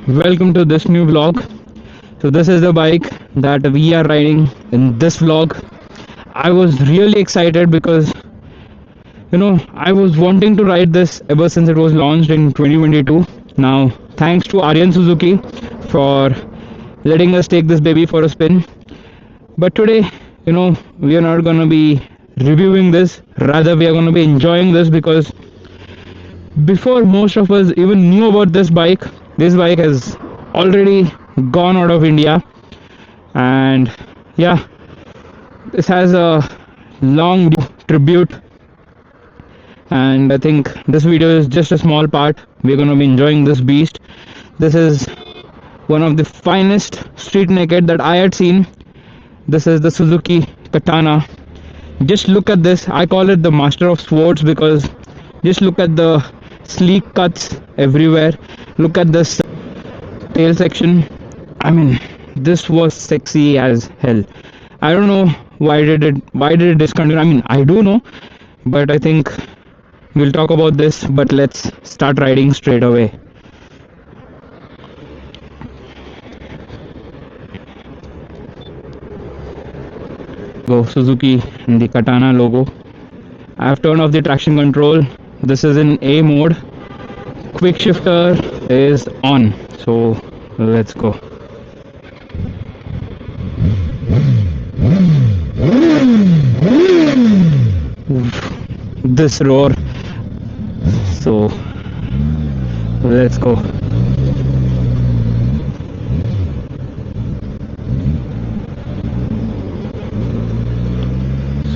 Welcome to this new vlog. So this is the bike that we are riding in this vlog. I was really excited because I was wanting to ride this ever since it was launched in 2022. Now thanks to Aryan Suzuki for letting us take this baby for a spin. But today, we are not going to be reviewing this, rather we are going to be enjoying this, because before most of us even knew about this bike has already gone out of India. And yeah, this has a long tribute, and I think this video is just a small part. We're going to be enjoying this beast. This is one of the finest street naked that I had seen. This is the Suzuki Katana. Just look at this. I call it the master of swords because just look at the sleek cuts everywhere. Look at this tail section. I mean, this was sexy as hell. I don't know why did it discontinue. I mean, I do know, but I think we'll talk about this. But let's start riding straight away. Go Suzuki and the Katana logo. I have turned off the traction control. This is in A mode. Quick shifter is on. So let's go. This roar. So let's go.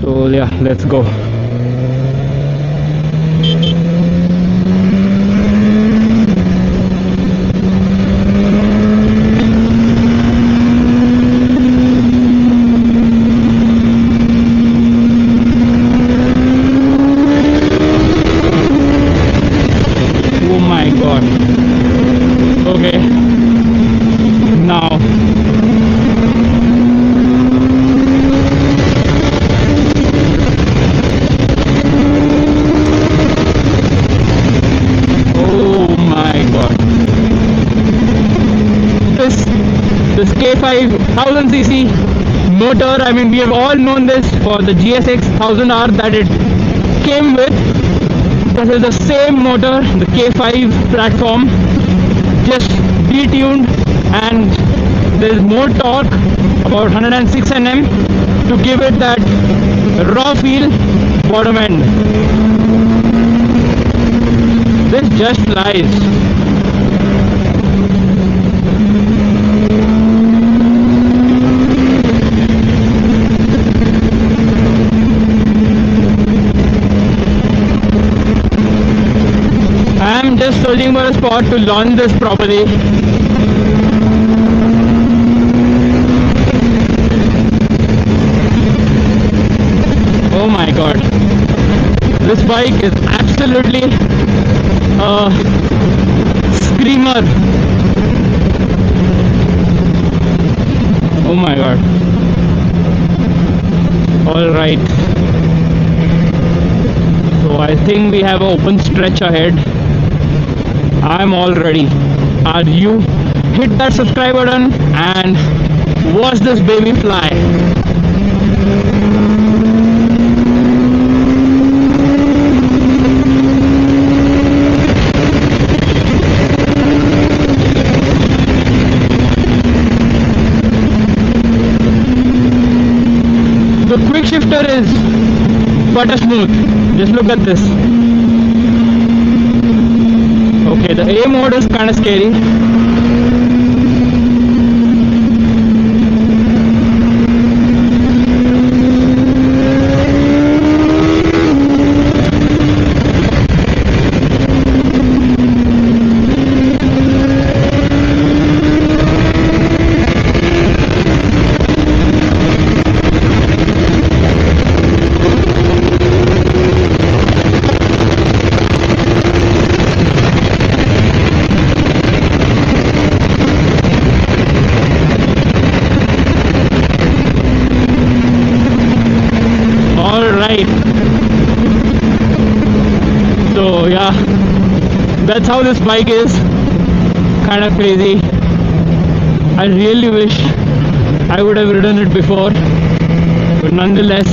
So yeah, let's go. Oh my god. Okay. Now this K5 1000cc motor, I mean, we have all known this for the GSX 1000R that it came with. This is the same motor, the K5 platform, just detuned, and there is more torque, about 106 Nm, to give it that raw feel bottom end. This just flies. I'm just searching for a spot to launch this properly. Oh my god, this bike is absolutely a screamer. Oh my god. Alright, so I think we have an open stretch ahead. I'm all ready. Are you? Hit that subscribe button and watch this baby fly. The quick shifter is butter smooth. Just look at this. Okay, the A mode is kind of scary. So yeah, that's how this bike is. kind of crazy. I really wish I would have ridden it before, but nonetheless.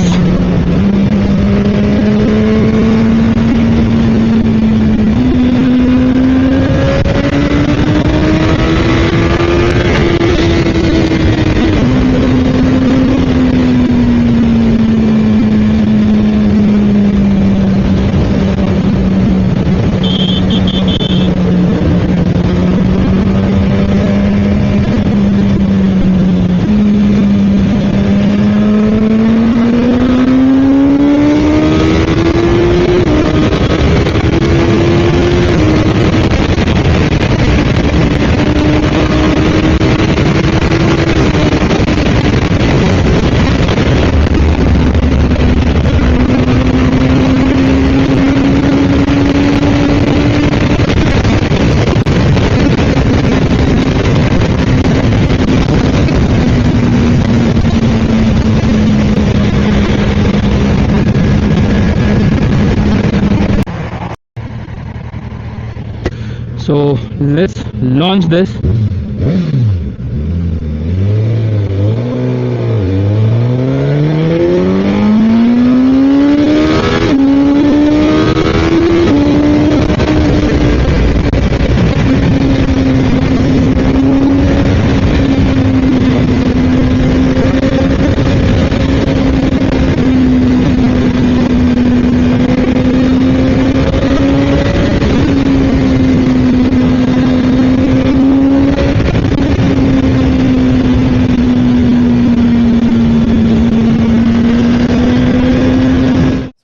So let's launch this.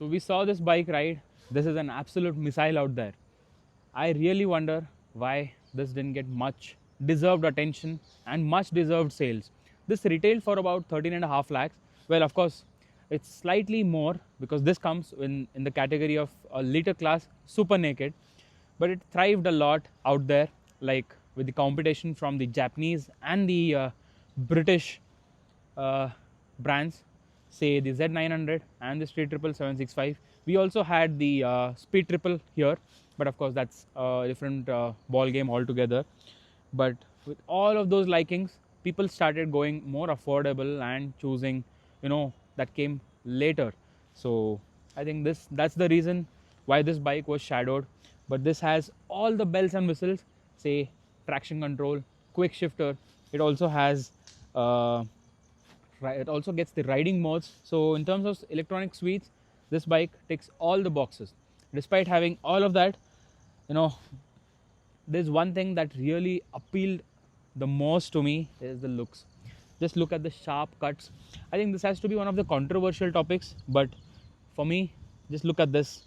We saw this bike ride. This is an absolute missile out there. I really wonder why this didn't get much deserved attention and much deserved sales. This retailed for about 13.5 lakhs. Well, of course, it's slightly more because this comes in the category of a liter class super naked, but it thrived a lot out there, like with the competition from the Japanese and the British brands, say the Z900 and the Street Triple 765. We also had the Speed Triple here, but of course that's a different ball game altogether. But with all of those likings, people started going more affordable and choosing, that came later. So I think that's the reason why this bike was shadowed. But this has all the bells and whistles, say traction control, quick shifter. It also has it also gets the riding modes. So in terms of electronic suites, this bike ticks all the boxes. Despite having all of that, there's one thing that really appealed the most to me is the looks. Just look at the sharp cuts. I think this has to be one of the controversial topics, but for me, just look at this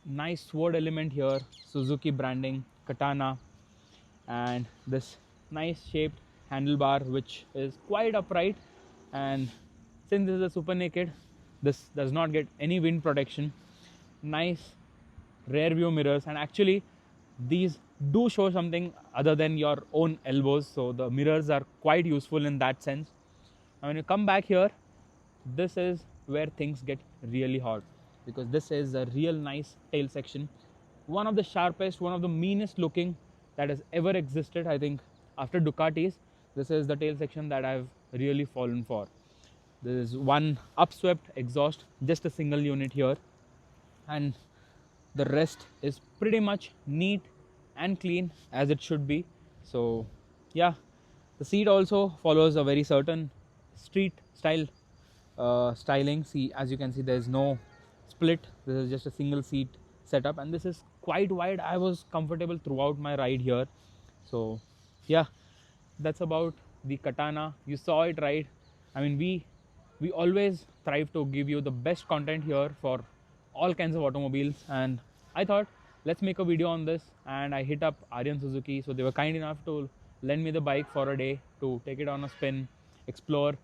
nice sword element here, Suzuki branding, Katana, and this nice shaped handlebar which is quite upright. And since this is a super naked, this does not get any wind protection. Nice rear view mirrors, and actually these do show something other than your own elbows, so the mirrors are quite useful in that sense. And when you come back here, this is where things get really hot, because this is a real nice tail section, one of the sharpest, one of the meanest looking that has ever existed. I think after Ducatis, this is the tail section that I've really fallen for. There is one upswept exhaust, just a single unit here, and the rest is pretty much neat and clean as it should be. So yeah, the seat also follows a very certain street style styling. See, as you can see, there is no split. This is just a single seat setup, and this is quite wide. I was comfortable throughout my ride here. So yeah, that's about the Katana. You saw it, right? I mean, we always strive to give you the best content here for all kinds of automobiles, and I thought let's make a video on this. And I hit up Aryan Suzuki, so they were kind enough to lend me the bike for a day to take it on a spin, explore,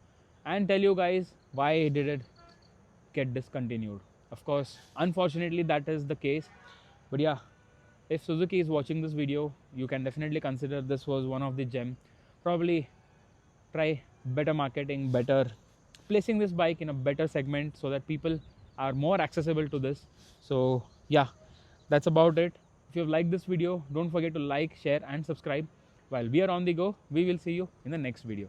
and tell you guys why did it get discontinued. Of course, unfortunately that is the case, but yeah, if Suzuki is watching this video, you can definitely consider this was one of the gem. Probably try better marketing, better placing this bike in a better segment so that people are more accessible to this. So yeah, that's about it. If you've liked this video, don't forget to like, share and subscribe. while we are on the go. We will see you in the next video.